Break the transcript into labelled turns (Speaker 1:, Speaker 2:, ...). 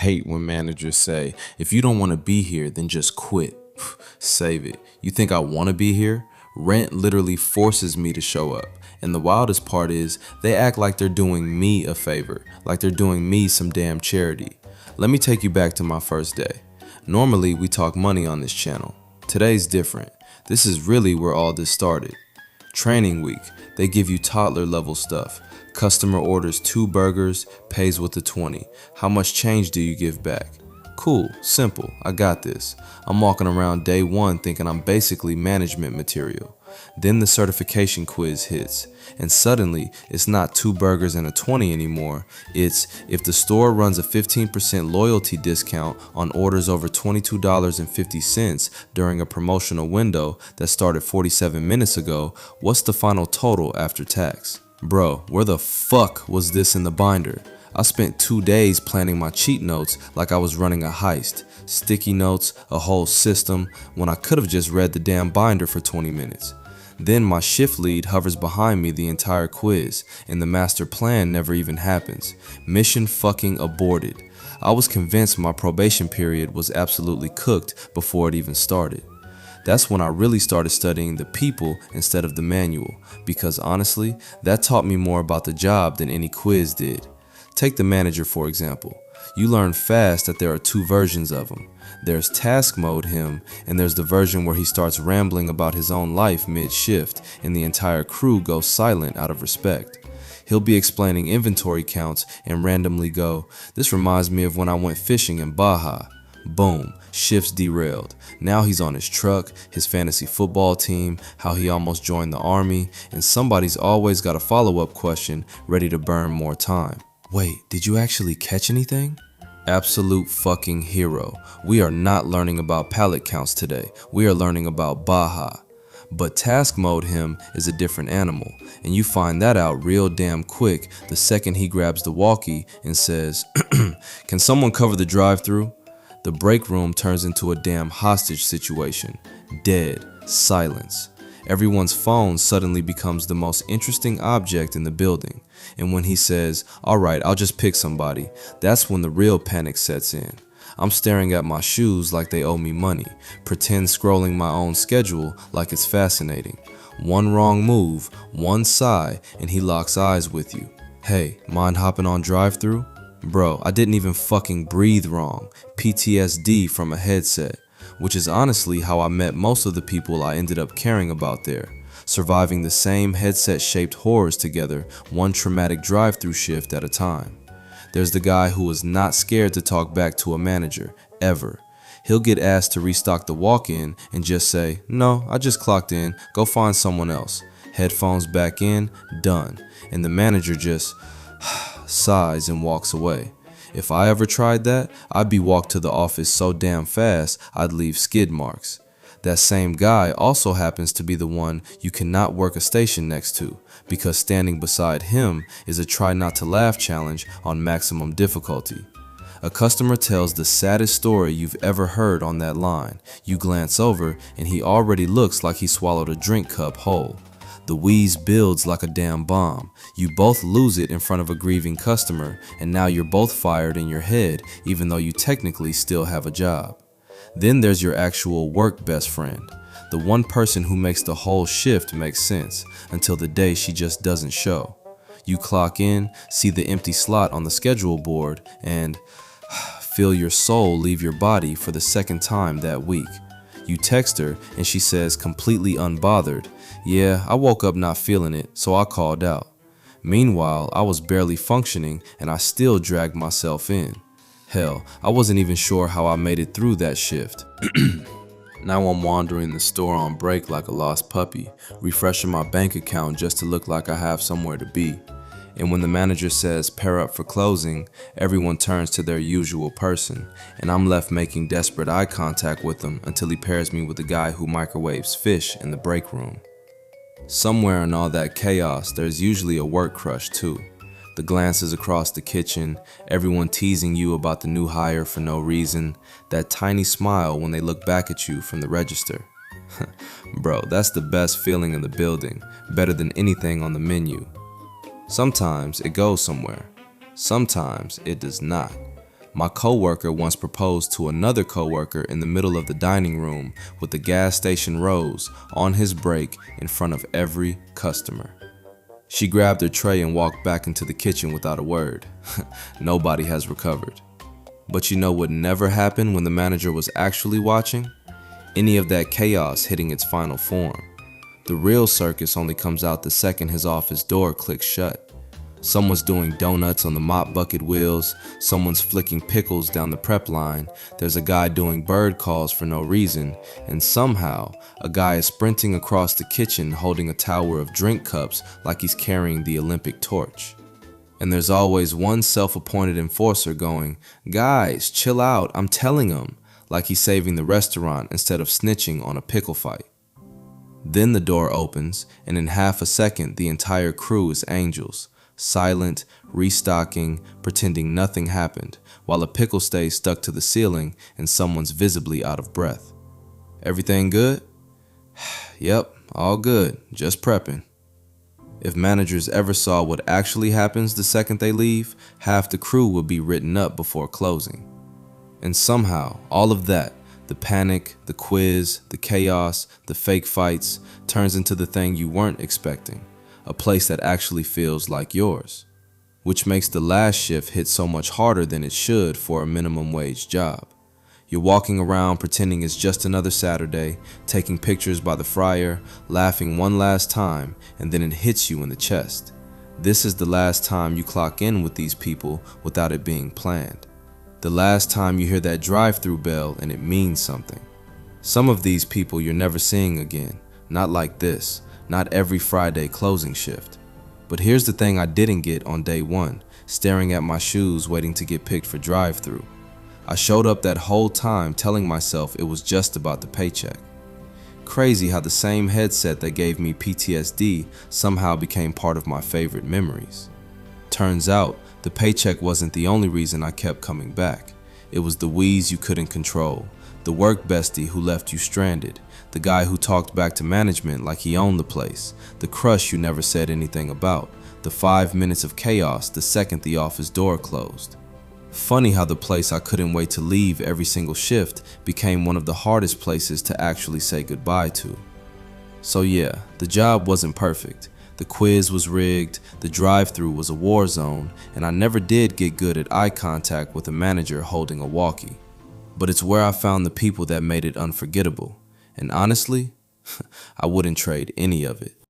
Speaker 1: hate when managers say, if you don't want to be here, then just quit. Save it. You think I want to be here? Rent literally forces me to show up. And the wildest part is, they act like they're doing me a favor, like they're doing me some damn charity. Let me take you back to my first day. Normally, we talk money on this channel. Today's different. This is really where all this started. Training week, they give you toddler level stuff. Customer orders 2 burgers, pays with a 20. How much change do you give back? Cool, simple, I got this. I'm walking around day 1 thinking I'm basically management material. Then the certification quiz hits, and suddenly it's not 2 burgers and a 20 anymore. It's if the store runs a 15% loyalty discount on orders over $22.50 during a promotional window that started 47 minutes ago, what's the final total after tax? Bro, where the fuck was this in the binder? I spent 2 days planning my cheat notes like I was running a heist. Sticky notes, a whole system, when I could have just read the damn binder for 20 minutes. Then my shift lead hovers behind me the entire quiz, and the master plan never even happens. Mission fucking aborted. I was convinced my probation period was absolutely cooked before it even started. That's when I really started studying the people instead of the manual, because honestly, that taught me more about the job than any quiz did. Take the manager for example. You learn fast that there are 2 versions of him. There's task mode him, and there's the version where he starts rambling about his own life mid-shift, and the entire crew goes silent out of respect. He'll be explaining inventory counts and randomly go, "This reminds me of when I went fishing in Baja." Boom, shift's derailed. Now he's on his truck, his fantasy football team, how he almost joined the army, and somebody's always got a follow-up question ready to burn more time. Wait, did you actually catch anything? Absolute fucking hero. We are not learning about pallet counts today. We are learning about Baja. But task mode him is a different animal, and you find that out real damn quick the second he grabs the walkie and says, "Can someone cover the drive-thru?" The break room turns into a damn hostage situation. Dead. Silence. Everyone's phone suddenly becomes the most interesting object in the building. And when he says, "Alright, I'll just pick somebody," that's when the real panic sets in. I'm staring at my shoes like they owe me money, pretend scrolling my own schedule like it's fascinating. One wrong move, one sigh, and he locks eyes with you. "Hey, mind hopping on drive-thru?" Bro, I didn't even fucking breathe wrong. PTSD from a headset. Which is honestly how I met most of the people I ended up caring about there. Surviving the same headset-shaped horrors together, one traumatic drive-thru shift at a time. There's the guy who was not scared to talk back to a manager, ever. He'll get asked to restock the walk-in and just say, "No, I just clocked in, go find someone else." Headphones back in, done. And the manager just sighs and walks away. If I ever tried that, I'd be walked to the office so damn fast I'd leave skid marks. That same guy also happens to be the one you cannot work a station next to, because standing beside him is a try not to laugh challenge on maximum difficulty. A customer tells the saddest story you've ever heard on that line. You glance over and he already looks like he swallowed a drink cup whole. The wheeze builds like a damn bomb. You both lose it in front of a grieving customer, and now you're both fired in your head even though you technically still have a job. Then there's your actual work best friend, the one person who makes the whole shift make sense until the day she just doesn't show. You clock in, see the empty slot on the schedule board, and feel your soul leave your body for the second time that week. You text her and she says completely unbothered, "Yeah, I woke up not feeling it, so I called out." Meanwhile, I was barely functioning and I still dragged myself in. Hell, I wasn't even sure how I made it through that shift. Now I'm wandering the store on break like a lost puppy, refreshing my bank account just to look like I have somewhere to be. And when the manager says pair up for closing, everyone turns to their usual person, and I'm left making desperate eye contact with them until he pairs me with the guy who microwaves fish in the break room. Somewhere in all that chaos, there's usually a work crush too. The glances across the kitchen, everyone teasing you about the new hire for no reason, that tiny smile when they look back at you from the register. Bro, that's the best feeling in the building, better than anything on the menu. Sometimes it goes somewhere, sometimes it does not. My coworker once proposed to another coworker in the middle of the dining room with the gas station rose on his break in front of every customer. She grabbed her tray and walked back into the kitchen without a word. Nobody has recovered. But you know what never happened when the manager was actually watching? Any of that chaos hitting its final form. The real circus only comes out the second his office door clicks shut. Someone's doing donuts on the mop bucket wheels, someone's flicking pickles down the prep line, there's a guy doing bird calls for no reason, and somehow a guy is sprinting across the kitchen holding a tower of drink cups like he's carrying the Olympic torch. And there's always one self-appointed enforcer going, "Guys, chill out, I'm telling them," like he's saving the restaurant instead of snitching on a pickle fight. Then the door opens, and in half a second the entire crew is angels. Silent, restocking, pretending nothing happened, while a pickle stays stuck to the ceiling and someone's visibly out of breath. Everything good? Yep, all good, just prepping. If managers ever saw what actually happens the second they leave, half the crew would be written up before closing. And somehow, all of that, the panic, the quiz, the chaos, the fake fights, turns into the thing you weren't expecting. A place that actually feels like yours, which makes the last shift hit so much harder than it should for a minimum wage job. You're walking around pretending it's just another Saturday, taking pictures by the fryer, laughing one last time, and then it hits you in the chest. This is the last time you clock in with these people without it being planned. The last time you hear that drive-through bell and it means something. Some of these people you're never seeing again, not like this. Not every Friday closing shift. But here's the thing I didn't get on day one, staring at my shoes waiting to get picked for drive-through. I showed up that whole time telling myself it was just about the paycheck. Crazy how the same headset that gave me PTSD somehow became part of my favorite memories. Turns out, the paycheck wasn't the only reason I kept coming back. It was the wheeze you couldn't control, the work bestie who left you stranded, the guy who talked back to management like he owned the place, the crush you never said anything about, the 5 minutes of chaos the second the office door closed. Funny how the place I couldn't wait to leave every single shift became one of the hardest places to actually say goodbye to. So yeah, the job wasn't perfect. The quiz was rigged, the drive-through was a war zone, and I never did get good at eye contact with a manager holding a walkie. But it's where I found the people that made it unforgettable. And honestly, I wouldn't trade any of it.